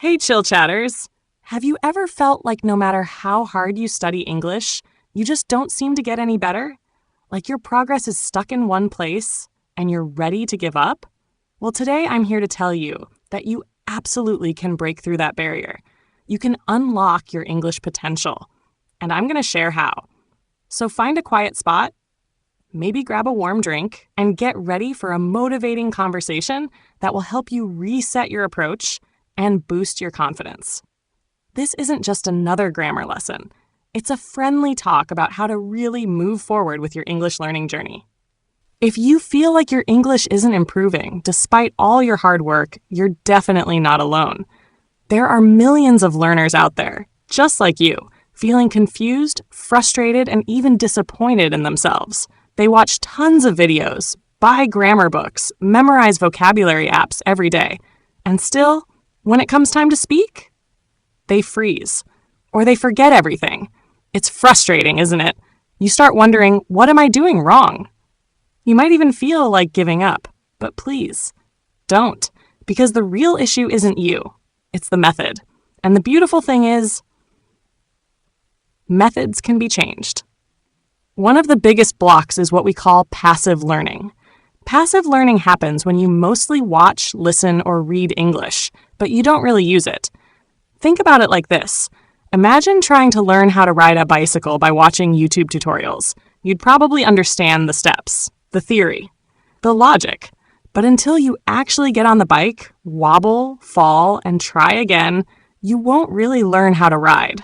Hey, chill chatters! Have you ever felt like no matter how hard you study English, you just don't seem to get any better? Like your progress is stuck in one place and you're ready to give up? Well, today I'm here to tell you that you absolutely can break through that barrier. You can unlock your English potential, and I'm going to share how. So find a quiet spot, maybe grab a warm drink, and get ready for a motivating conversation that will help you reset your approach and boost your confidence. This isn't just another grammar lesson. It's a friendly talk about how to really move forward with your English learning journey. If you feel like your English isn't improving despite all your hard work, you're definitely not alone. There are millions of learners out there, just like you, feeling confused, frustrated, and even disappointed in themselves. They watch tons of videos, buy grammar books, memorize vocabulary apps every day, and still, when it comes time to speak, they freeze, or they forget everything. It's frustrating, isn't it? You start wondering, what am I doing wrong? You might even feel like giving up, but please, don't, because the real issue isn't you, it's the method. And the beautiful thing is, methods can be changed. One of the biggest blocks is what we call passive learning. Passive learning happens when you mostly watch, listen, or read English, but you don't really use it. Think about it like this. Imagine trying to learn how to ride a bicycle by watching YouTube tutorials. You'd probably understand the steps, the theory, the logic. But until you actually get on the bike, wobble, fall, and try again, you won't really learn how to ride.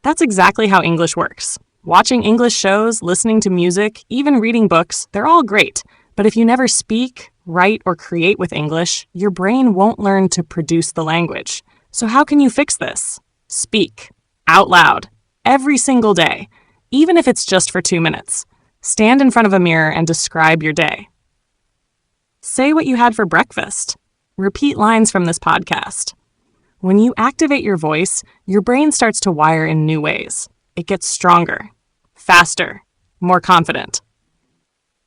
That's exactly how English works. Watching English shows, listening to music, even reading books, they're all great. But if you never speak, write, or create with English, your brain won't learn to produce the language. So how can you fix this? Speak, out loud, every single day, even if it's just for 2 minutes. Stand in front of a mirror and describe your day. Say what you had for breakfast. Repeat lines from this podcast. When you activate your voice, your brain starts to wire in new ways. It gets stronger, faster, more confident.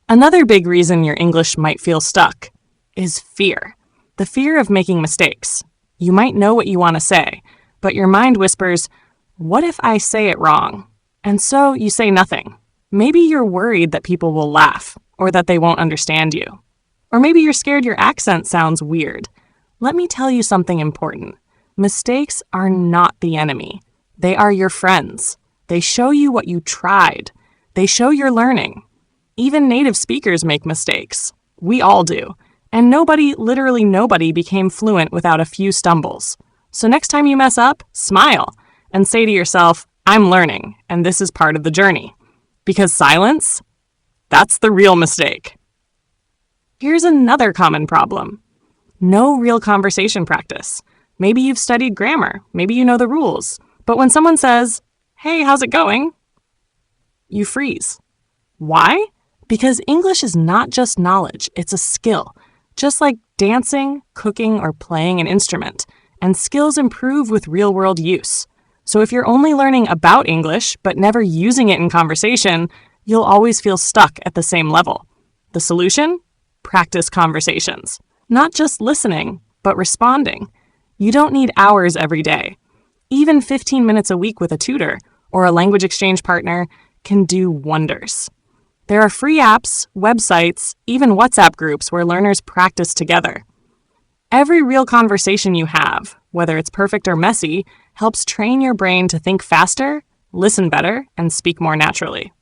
Another big reason your English might feel stuck is fear. The fear of making mistakes. You might know what you want to say, but your mind whispers, what if I say it wrong? And so you say nothing. Maybe you're worried that people will laugh or that they won't understand you. Or maybe you're scared your accent sounds weird. Let me tell you something important. Mistakes are not the enemy. They are your friends. They show you what you tried. They show you're learning. Even native speakers make mistakes. We all do. And literally nobody became fluent without a few stumbles. So next time you mess up, smile and say to yourself, I'm learning, and this is part of the journey. Because silence, that's the real mistake. Here's another common problem. No real conversation practice. Maybe you've studied grammar. Maybe you know the rules. But when someone says, hey, how's it going? You freeze. Why? Because English is not just knowledge, it's a skill. Just like dancing, cooking, or playing an instrument. And skills improve with real-world use. So if you're only learning about English, but never using it in conversation, you'll always feel stuck at the same level. The solution? Practice conversations. Not just listening, but responding. You don't need hours every day. Even 15 minutes a week with a tutor or a language exchange partner can do wonders. There are free apps, websites, even WhatsApp groups where learners practice together. Every real conversation you have, whether it's perfect or messy, helps train your brain to think faster, listen better, and speak more naturally.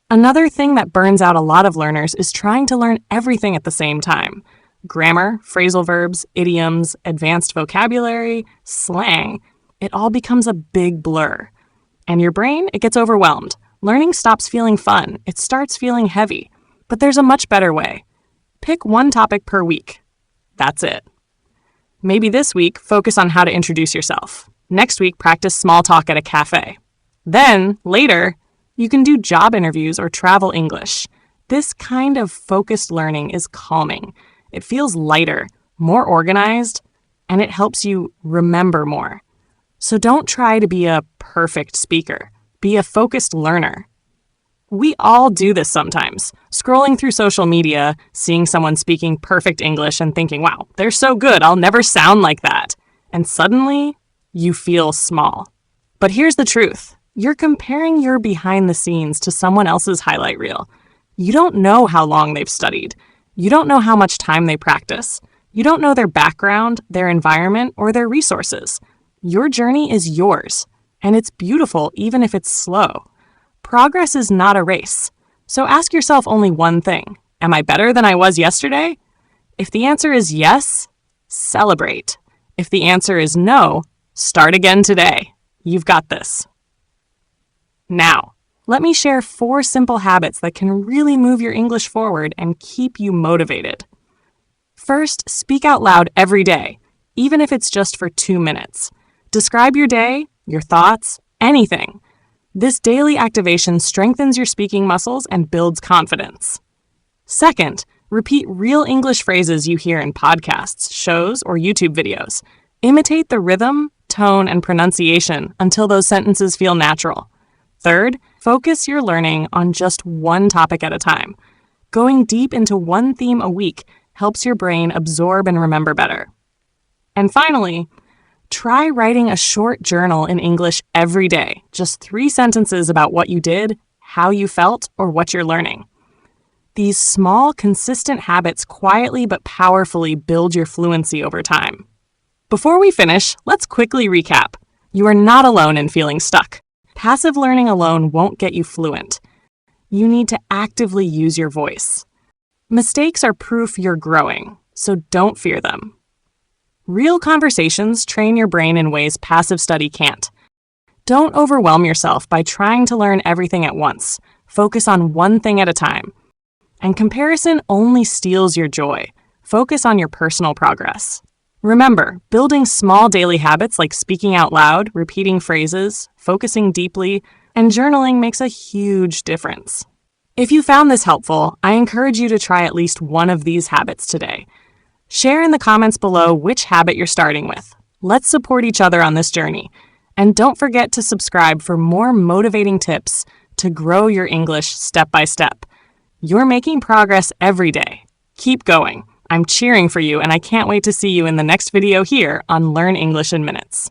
Another thing that burns out a lot of learners is trying to learn everything at the same time. Grammar, phrasal verbs, idioms, advanced vocabulary, slang. It all becomes a big blur. And your brain, it gets overwhelmed. Learning stops feeling fun. It starts feeling heavy. But there's a much better way. Pick one topic per week. That's it. Maybe this week, focus on how to introduce yourself. Next week, practice small talk at a cafe. Then, later, you can do job interviews or travel English. This kind of focused learning is calming. It feels lighter, more organized, and it helps you remember more. So don't try to be a perfect speaker. Be a focused learner. We all do this sometimes, scrolling through social media, seeing someone speaking perfect English and thinking, wow, they're so good, I'll never sound like that. and suddenly you feel small. But here's the truth. You're comparing your behind the scenes to someone else's highlight reel. You don't know how long they've studied. You don't know how much time they practice. You don't know their background, their environment, or their resources. Your journey is yours, and it's beautiful even if it's slow. Progress is not a race. So ask yourself only one thing. Am I better than I was yesterday? If the answer is yes, celebrate. If the answer is no, start again today. You've got this. Now, let me share 4 simple habits that can really move your English forward and keep you motivated. First, speak out loud every day, even if it's just for 2 minutes. Describe your day, your thoughts, anything. This daily activation strengthens your speaking muscles and builds confidence. Second, repeat real English phrases you hear in podcasts, shows, or YouTube videos. Imitate the rhythm, tone, and pronunciation until those sentences feel natural. Third, focus your learning on just one topic at a time. Going deep into one theme a week helps your brain absorb and remember better. And finally, try writing a short journal in English every day, just 3 sentences about what you did, how you felt, or what you're learning. These small, consistent habits quietly but powerfully build your fluency over time. Before we finish, let's quickly recap. You are not alone in feeling stuck. Passive learning alone won't get you fluent. You need to actively use your voice. Mistakes are proof you're growing, so don't fear them. Real conversations train your brain in ways passive study can't. Don't overwhelm yourself by trying to learn everything at once. Focus on one thing at a time. And comparison only steals your joy. Focus on your personal progress. Remember, building small daily habits like speaking out loud, repeating phrases, focusing deeply, and journaling makes a huge difference. If you found this helpful, I encourage you to try at least one of these habits today. Share in the comments below which habit you're starting with. Let's support each other on this journey. And don't forget to subscribe for more motivating tips to grow your English step by step. You're making progress every day. Keep going. I'm cheering for you, and I can't wait to see you in the next video here on Learn English in Minutes.